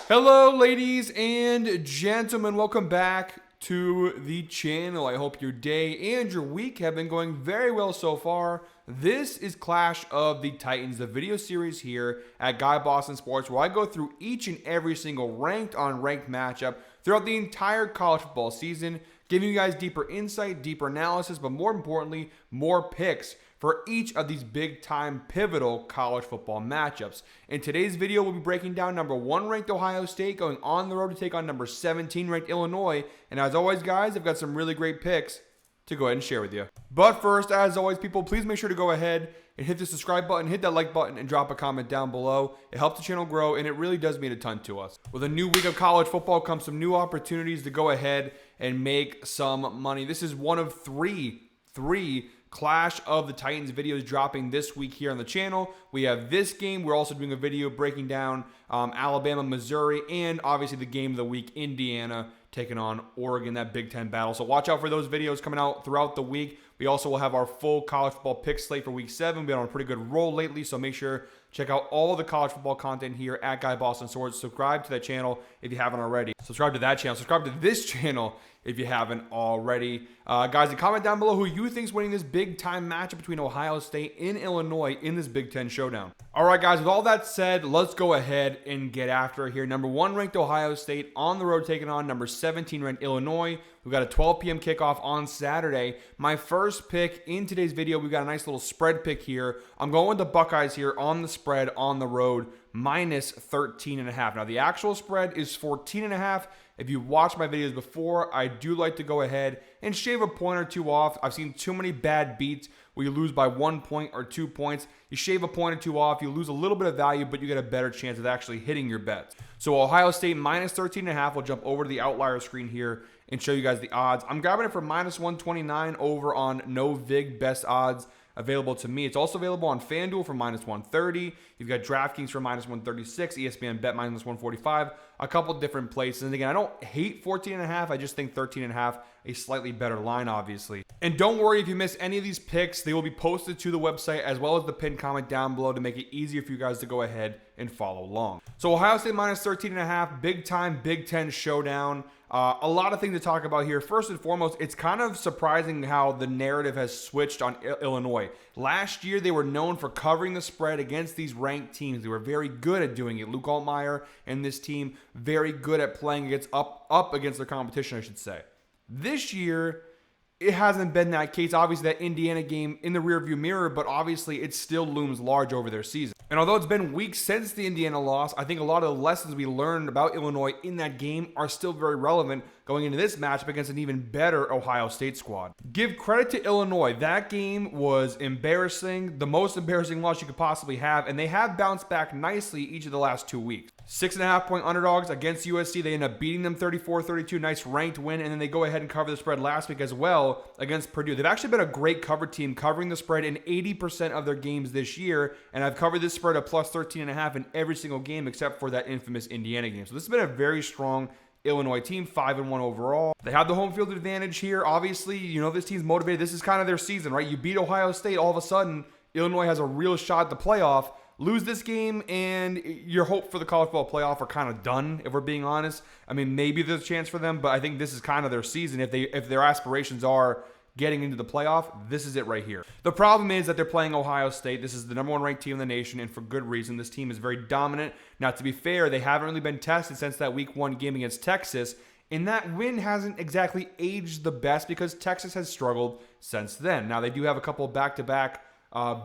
Hello, ladies and gentlemen. Welcome back to the channel. I hope your day and your week have been going very well so far. This is Clash of the Titans, the video series here at Guy Boston Sports, where I go through each and every single ranked on ranked matchup throughout the entire college football season, giving you guys deeper insight, deeper analysis, but more importantly, more picks for each of these big-time pivotal college football matchups. In today's video, we'll be breaking down number 1 ranked Ohio State going on the road to take on number 17 ranked Illinois. And as always, guys, I've got some really great picks to go ahead and share with you. But first, as always, people, please make sure to go ahead and hit the subscribe button, hit that like button, and drop a comment down below. It helps the channel grow, and it really does mean a ton to us. With a new week of college football comes some new opportunities to go ahead and make some money. This is one of three Clash of the Titans videos dropping this week here on the channel. We have this game. We're also doing a video breaking down Alabama, Missouri, and obviously the game of the week, Indiana taking on Oregon, that Big Ten battle. So watch out for those videos coming out throughout the week. We also will have our full college football pick slate for week 7. We've been on a pretty good roll lately, so make sure check out all the college football content here at Guy Boston Sports. Subscribe to that channel if you haven't already. Subscribe to that channel. Subscribe to this channel if you haven't already. Guys, comment down below who you think is winning this big-time matchup between Ohio State and Illinois in this Big Ten showdown. All right, guys, with all that said, let's go ahead and get after it here. Number 1 ranked Ohio State on the road taking on number 17 ranked Illinois. We've got a 12 p.m. kickoff on Saturday. My first pick in today's video, we've got a nice little spread pick here. I'm going with the Buckeyes here on the spread on the road, minus 13.5. Now, the actual spread is 14.5. If you watched my videos before, I do like to go ahead and shave a point or two off. I've seen too many bad beats where you lose by 1 point or 2 points. You shave a point or two off, you lose a little bit of value, but you get a better chance of actually hitting your bets. So Ohio State minus 13.5. We'll jump over to the outlier screen here and show you guys the odds. I'm grabbing it for minus 129 over on No Vig Best Odds available to me. It's also available on FanDuel for minus 130. You've got DraftKings for minus 136, ESPN Bet minus 145, a couple different places. And again, I don't hate 14.5. I just think 13.5 a slightly better line, obviously. And don't worry if you miss any of these picks. They will be posted to the website as well as the pinned comment down below to make it easier for you guys to go ahead and follow along. So Ohio State minus 13.5, big time Big Ten showdown. A lot of things to talk about here. First and foremost, it's kind of surprising how the narrative has switched on Illinois. Last year, they were known for covering the spread against these ranked teams. They were very good at doing it. Luke Altmaier and this team, very good at playing against up against their competition, I should say. This year, it hasn't been that case. Obviously, that Indiana game in the rearview mirror, but obviously it still looms large over their season. And although it's been weeks since the Indiana loss, I think a lot of the lessons we learned about Illinois in that game are still very relevant going into this matchup against an even better Ohio State squad. Give credit to Illinois. That game was embarrassing, the most embarrassing loss you could possibly have, and they have bounced back nicely each of the last 2 weeks. 6.5 point underdogs against USC. They end up beating them 34-32. Nice ranked win, and then they go ahead and cover the spread last week as well against Purdue. They've actually been a great cover team covering the spread in 80% of their games this year, and I've covered this spread at plus 13.5 in every single game except for that infamous Indiana game. So this has been a very strong Illinois team, 5-1 overall. They have the home field advantage here. Obviously, you know this team's motivated. This is kind of their season, right? You beat Ohio State, all of a sudden, Illinois has a real shot at the playoff. Lose this game, and your hope for the college football playoff are kind of done, if we're being honest. I mean, maybe there's a chance for them, but I think this is kind of their season. If their aspirations are getting into the playoff, this is it right here. The problem is that they're playing Ohio State. This is the number 1 ranked team in the nation, and for good reason. This team is very dominant. Now, to be fair, they haven't really been tested since that week 1 game against Texas, and that win hasn't exactly aged the best because Texas has struggled since then. Now, they do have a couple back-to-back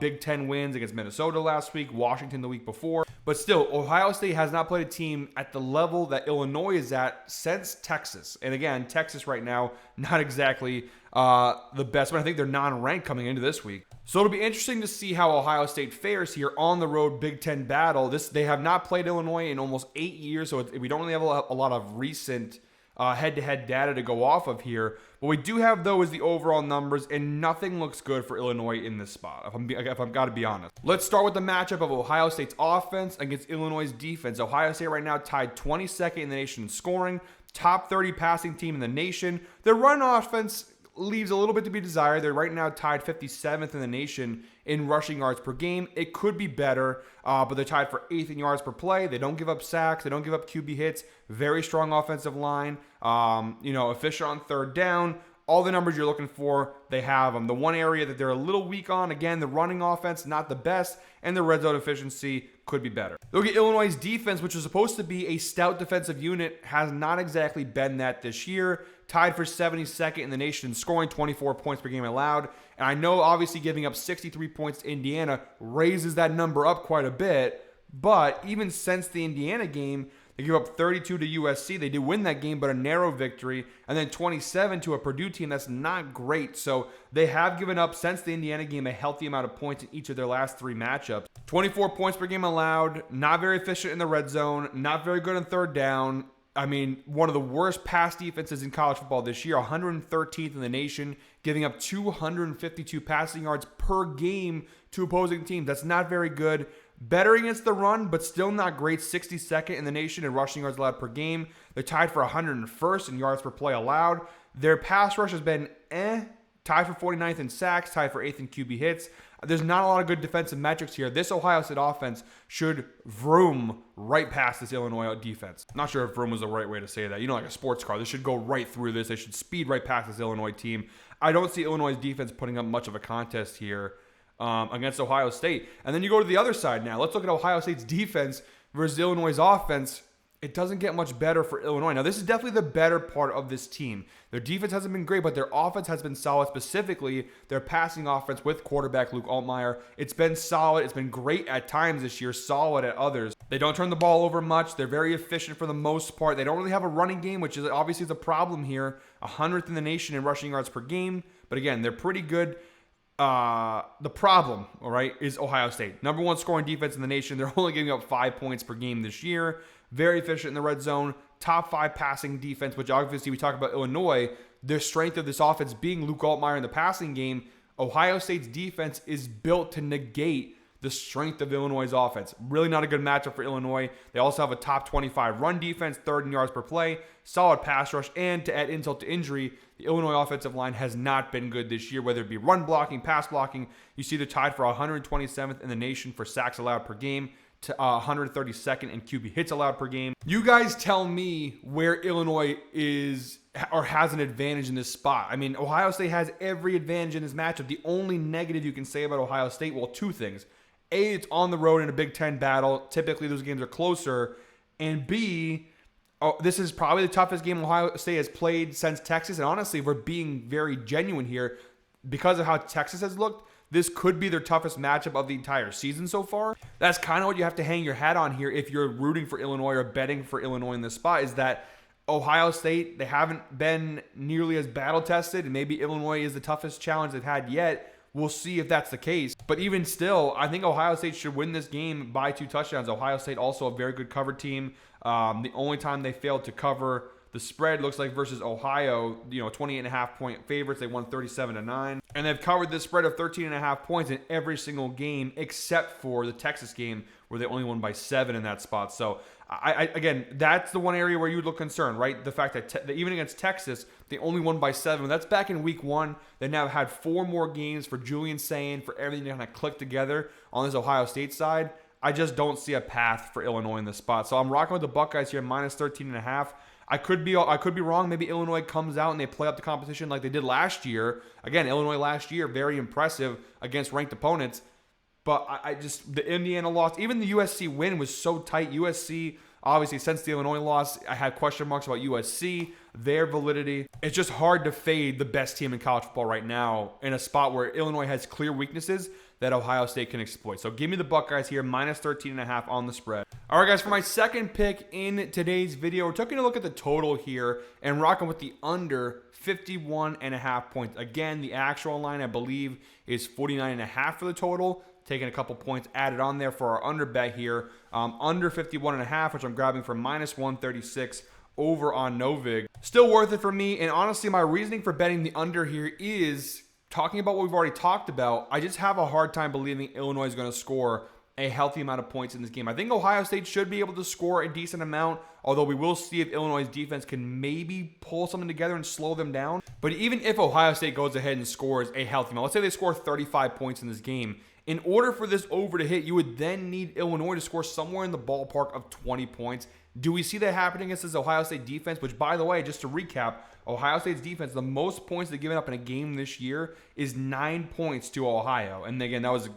Big Ten wins against Minnesota last week, Washington the week before. But still, Ohio State has not played a team at the level that Illinois is at since Texas. And again, Texas right now, not exactly the best, but I think they're non-ranked coming into this week. So it'll be interesting to see how Ohio State fares here on the road Big Ten battle. They have not played Illinois in almost 8 years, so we don't really have a lot of recent head-to-head data to go off of here. What we do have, though, is the overall numbers, and nothing looks good for Illinois in this spot, if I've got to be honest. Let's start with the matchup of Ohio State's offense against Illinois' defense. Ohio State right now tied 22nd in the nation in scoring, top 30 passing team in the nation. Their run offense leaves a little bit to be desired. They're right now tied 57th in the nation in rushing yards per game. It could be better, but they're tied for 8th in yards per play. They don't give up sacks. They don't give up QB hits. Very strong offensive line. Efficient on third down. All the numbers you're looking for, they have them. The one area that they're a little weak on, again, the running offense, not the best, and the red zone efficiency could be better. Look at Illinois' defense, which is supposed to be a stout defensive unit, has not exactly been that this year. Tied for 72nd in the nation in scoring, 24 points per game allowed. And I know, obviously, giving up 63 points to Indiana raises that number up quite a bit. But even since the Indiana game, they give up 32 to USC. They did win that game, but a narrow victory. And then 27 to a Purdue team that's not great. So they have given up, since the Indiana game, a healthy amount of points in each of their last 3 matchups. 24 points per game allowed. Not very efficient in the red zone. Not very good on third down. I mean, one of the worst pass defenses in college football this year, 113th in the nation, giving up 252 passing yards per game to opposing teams. That's not very good. Better against the run, but still not great. 62nd in the nation in rushing yards allowed per game. They're tied for 101st in yards per play allowed. Their pass rush has been tied for 49th in sacks, tied for 8th in QB hits. There's not a lot of good defensive metrics here. This Ohio State offense should vroom right past this Illinois defense. Not sure if vroom was the right way to say that. Like a sports car. They should go right through this. They should speed right past this Illinois team. I don't see Illinois' defense putting up much of a contest here against Ohio State. And then you go to the other side now. Let's look at Ohio State's defense versus Illinois' offense. It doesn't get much better for Illinois. Now, this is definitely the better part of this team. Their defense hasn't been great, but their offense has been solid, specifically their passing offense with quarterback Luke Altmaier. It's been solid. It's been great at times this year, solid at others. They don't turn the ball over much. They're very efficient for the most part. They don't really have a running game, which is obviously the problem here. 100th in the nation in rushing yards per game. But again, they're pretty good. The problem, all right, is Ohio State. Number 1 scoring defense in the nation. They're only giving up 5 points per game this year. Very efficient in the red zone. Top 5 passing defense, which obviously we talk about Illinois. The strength of this offense being Luke Altmaier in the passing game. Ohio State's defense is built to negate the strength of Illinois' offense. Really not a good matchup for Illinois. They also have a top 25 run defense, 3rd in yards per play, solid pass rush, and to add insult to injury, the Illinois offensive line has not been good this year, whether it be run blocking, pass blocking. You see they're tied for 127th in the nation for sacks allowed per game, to 132nd in QB hits allowed per game. You guys tell me where Illinois is or has an advantage in this spot. I mean, Ohio State has every advantage in this matchup. The only negative you can say about Ohio State, well, 2 things. A, it's on the road in a Big Ten battle. Typically, those games are closer. And B, this is probably the toughest game Ohio State has played since Texas. And honestly, if we're being very genuine here, because of how Texas has looked, this could be their toughest matchup of the entire season so far. That's kind of what you have to hang your hat on here if you're rooting for Illinois or betting for Illinois in this spot, is that Ohio State, they haven't been nearly as battle-tested, and maybe Illinois is the toughest challenge they've had yet. We'll see if that's the case. But even still, I think Ohio State should win this game by 2 touchdowns. Ohio State also a very good cover team. The only time they failed to cover the spread looks like versus Ohio, 28.5 point favorites. They won 37-9. And they've covered this spread of 13.5 points in every single game except for the Texas game where they only won by 7 in that spot. So, again, that's the one area where you would look concerned, right? The fact that even against Texas, they only won by 7. That's back in week 1. They now had 4 more games for Julian Sayin, for everything to kind of click together on this Ohio State side. I just don't see a path for Illinois in this spot. So I'm rocking with the Buckeyes here, minus 13.5. I could be wrong. Maybe Illinois comes out and they play up the competition like they did last year. Again, Illinois last year, very impressive against ranked opponents. But I just, the Indiana loss, even the USC win was so tight. USC, obviously, since the Illinois loss, I had question marks about USC, their validity. It's just hard to fade the best team in college football right now in a spot where Illinois has clear weaknesses that Ohio State can exploit. So give me the Buckeyes here, minus 13.5 on the spread. All right, guys, for my second pick in today's video, we're taking a look at the total here and rocking with the under 51.5 points. Again, the actual line, I believe, is 49.5 for the total. Taking a couple points added on there for our under bet here. Under 51.5, which I'm grabbing for minus 136 over on Novig. Still worth it for me. And honestly, my reasoning for betting the under here is talking about what we've already talked about. I just have a hard time believing Illinois is going to score a healthy amount of points in this game. I think Ohio State should be able to score a decent amount, although we will see if Illinois' defense can maybe pull something together and slow them down. But even if Ohio State goes ahead and scores a healthy amount, let's say they score 35 points in this game, in order for this over to hit, you would then need Illinois to score somewhere in the ballpark of 20 points. Do we see that happening against this Ohio State defense? Which, by the way, just to recap, Ohio State's defense, the most points they've given up in a game this year is 9 points to Ohio. And again, that was,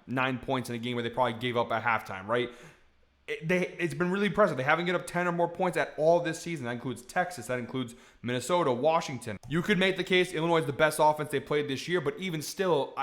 9 points in a game where they probably gave up at halftime, right? It's been really impressive. They haven't given up 10 or more points at all this season. That includes Texas. That includes Minnesota, Washington. You could make the case Illinois is the best offense they played this year, but even still,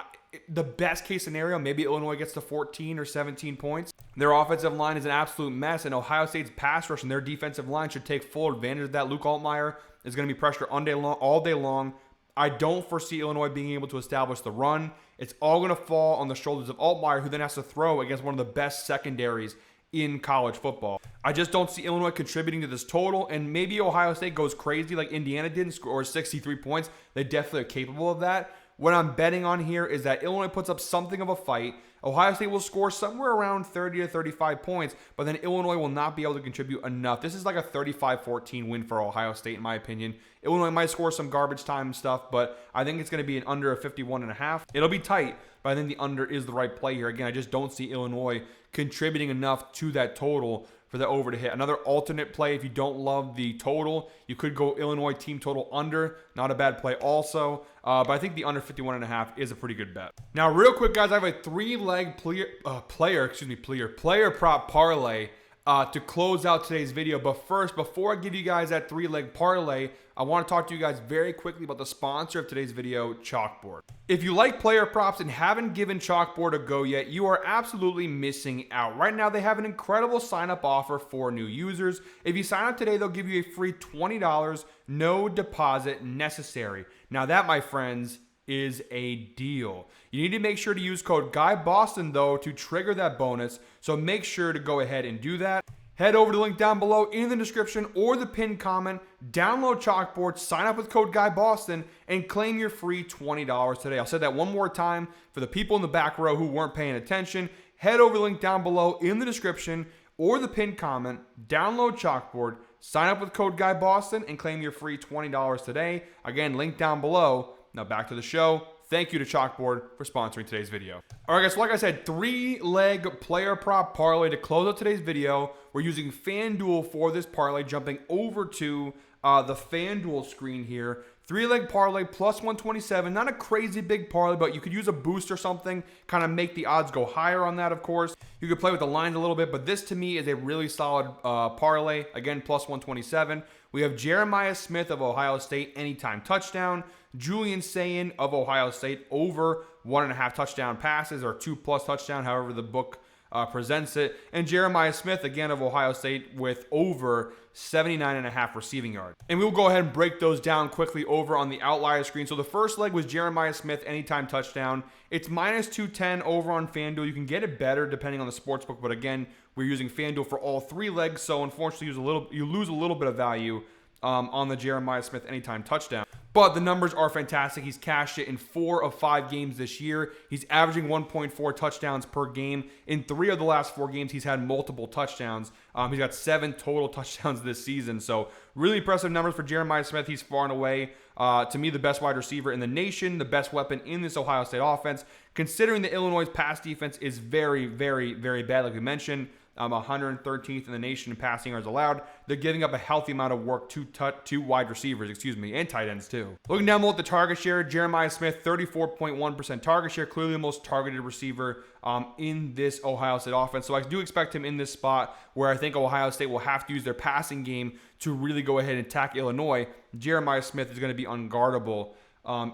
the best case scenario, maybe Illinois gets to 14 or 17 points. Their offensive line is an absolute mess, and Ohio State's pass rush and their defensive line should take full advantage of that. Luke Altmaier is going to be pressured all day long. I don't foresee Illinois being able to establish the run. It's all going to fall on the shoulders of Altmaier, who then has to throw against one of the best secondaries in college football. I just don't see Illinois contributing to this total, and maybe Ohio State goes crazy like Indiana did and scores 63 points. They definitely are capable of that. What I'm betting on here is that Illinois puts up something of a fight. Ohio State will score somewhere around 30 to 35 points, but then Illinois will not be able to contribute enough. This is like a 35-14 win for Ohio State, in my opinion. Illinois might score some garbage time stuff, but I think it's going to be an under of 51.5. It'll be tight, but I think the under is the right play here. Again, I just don't see Illinois contributing enough to that total for the over to hit. Another alternate play, if you don't love the total, you could go Illinois team total under. Not a bad play also. But I think the under 51.5 is a pretty good bet. Now, real quick, guys, I have a three-leg player prop parlay to close out today's video. But first, before I give you guys that three-leg parlay, I want to talk to you guys very quickly about the sponsor of today's video, Chalkboard. If you like player props and haven't given Chalkboard a go yet, you are absolutely missing out. Right now, they have an incredible sign-up offer for new users. If you sign up today, they'll give you a free $20, no deposit necessary. Now that, my friends, is a deal. You need to make sure to use code GUYBOSTON, though, to trigger that bonus, so make sure to go ahead and do that. Head over to the link down below in the description or the pinned comment, download Chalkboard, sign up with code GUYBOSTON, and claim your free $20 today. I'll say that one more time for the people in the back row who weren't paying attention. Head over to the link down below in the description or the pinned comment, download Chalkboard, sign up with code GUYBOSTON, and claim your free $20 today. Again, link down below. Now back to the show. Thank you to Chalkboard for sponsoring today's video. All right, guys, so like I said, three-leg player prop parlay to close out today's video. We're using FanDuel for this parlay, jumping over to the FanDuel screen here. Three-leg parlay plus 127. Not a crazy big parlay, but you could use a boost or something, kind of make the odds go higher on that, of course. You could play with the lines a little bit, but this to me is a really solid parlay. Again, plus 127. We have Jeremiah Smith of Ohio State, anytime touchdown. Julian Sayin of Ohio State, over 1.5 touchdown passes, or 2+ touchdown, however the book presents it. And Jeremiah Smith, again, of Ohio State, with over 79.5 receiving yards. And we'll go ahead and break those down quickly over on the outlier screen. So the first leg was Jeremiah Smith, anytime touchdown. It's minus 210 over on FanDuel. You can get it better depending on the sportsbook, but again, we're using FanDuel for all three legs, so unfortunately you lose a little bit of value on the Jeremiah Smith anytime touchdown. But the numbers are fantastic. He's cashed it in 4 of 5 games this year. He's averaging 1.4 touchdowns per game. In 3 of the last 4 games, he's had multiple touchdowns. He's got 7 total touchdowns this season. So really impressive numbers for Jeremiah Smith. He's far and away, to me, the best wide receiver in the nation, the best weapon in this Ohio State offense, considering the Illinois' pass defense is very, very, very bad, like we mentioned. 113th in the nation in passing yards allowed. They're giving up a healthy amount of work to wide receivers, and tight ends too. Looking down below at the target share, Jeremiah Smith, 34.1% target share, clearly the most targeted receiver in this Ohio State offense. So I do expect him in this spot where I think Ohio State will have to use their passing game to really go ahead and attack Illinois. Jeremiah Smith is going to be unguardable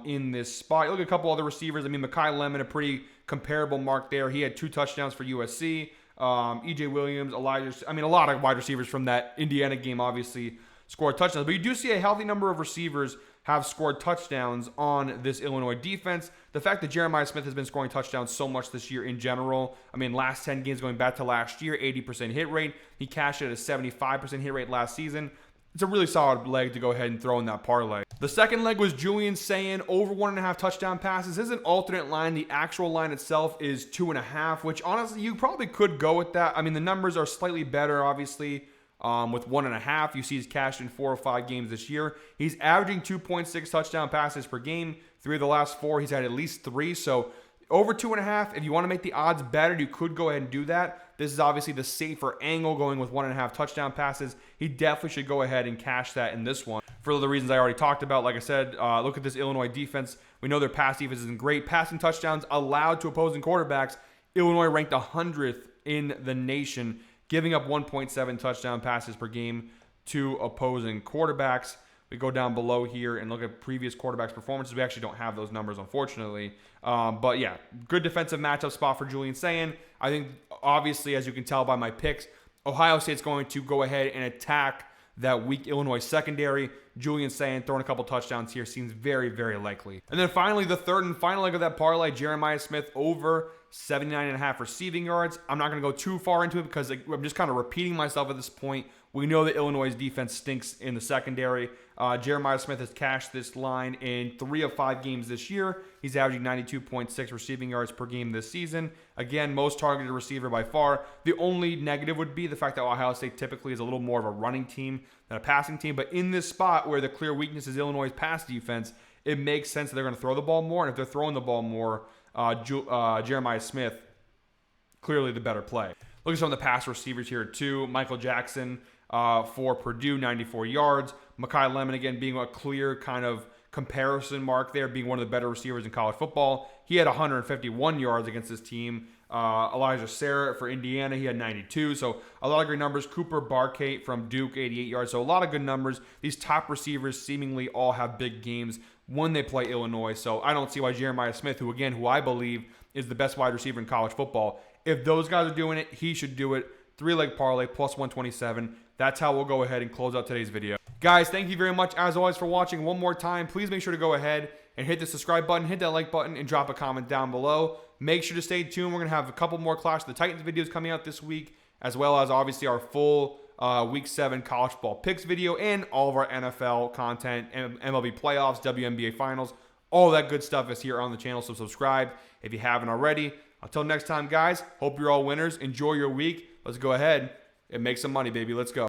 in this spot. You look at a couple other receivers. I mean, Mekhi Lemon, a pretty comparable mark there. He had 2 touchdowns for USC. E.J. Williams, a lot of wide receivers from that Indiana game obviously scored touchdowns. But you do see a healthy number of receivers have scored touchdowns on this Illinois defense. The fact that Jeremiah Smith has been scoring touchdowns so much this year in general, I mean, last 10 games going back to last year, 80% hit rate. He cashed it at a 75% hit rate last season. it's a really solid leg to go ahead and throw in that parlay. The second leg was Julian saying over 1.5 touchdown passes. This is an alternate line. The actual line itself is 2.5, which honestly, you probably could go with that. I mean, the numbers are slightly better, obviously, with 1.5. You see he's cashed in 4 or 5 games this year. He's averaging 2.6 touchdown passes per game. 3 of the last 4, he's had at least 3. So over 2.5, if you want to make the odds better, you could go ahead and do that. This is obviously the safer angle, going with 1.5 touchdown passes. He definitely should go ahead and cash that in this one. For the reasons I already talked about, like I said, look at this Illinois defense. We know their pass defense isn't great. Passing touchdowns allowed to opposing quarterbacks. Illinois ranked 100th in the nation, giving up 1.7 touchdown passes per game to opposing quarterbacks. We go down below here and look at previous quarterbacks' performances. We actually don't have those numbers, unfortunately. But yeah, good defensive matchup spot for Julian Sayin. I think, obviously, as you can tell by my picks, Ohio State's going to go ahead and attack that weak Illinois secondary. Julian Sayin throwing a couple touchdowns here seems very, very likely. And then finally, the third and final leg of that parlay, Jeremiah Smith over 79.5 receiving yards. I'm not going to go too far into it because I'm just kind of repeating myself at this point. We know that Illinois' defense stinks in the secondary. Jeremiah Smith has cashed this line in 3 of 5 games this year. He's averaging 92.6 receiving yards per game this season. Again, most targeted receiver by far. The only negative would be the fact that Ohio State typically is a little more of a running team than a passing team. But in this spot where the clear weakness is Illinois' pass defense, it makes sense that they're going to throw the ball more. And if they're throwing the ball more, Jeremiah Smith, clearly the better play. Look at some of the pass receivers here too. Michael Jackson for Purdue, 94 yards. Mekhi Lemon, again, being a clear kind of comparison mark there, being one of the better receivers in college football. He had 151 yards against his team. Elijah Sarah for Indiana, he had 92. So a lot of great numbers. Cooper Barkate from Duke, 88 yards. So a lot of good numbers. These top receivers seemingly all have big games when they play Illinois. So I don't see why Jeremiah Smith, who I believe is the best wide receiver in college football, if those guys are doing it, he should do it. 3-leg parlay plus 127. That's how we'll go ahead and close out today's video. Guys, thank you very much, as always, for watching. One more time, please make sure to go ahead and hit the subscribe button, hit that like button, and drop a comment down below. Make sure to stay tuned. We're going to have a couple more Clash of the Titans videos coming out this week, as well as, obviously, our full Week 7 college football picks video and all of our NFL content, MLB playoffs, WNBA finals. All that good stuff is here on the channel, so subscribe if you haven't already. Until next time, guys, hope you're all winners. Enjoy your week. Let's go ahead and make some money, baby. Let's go.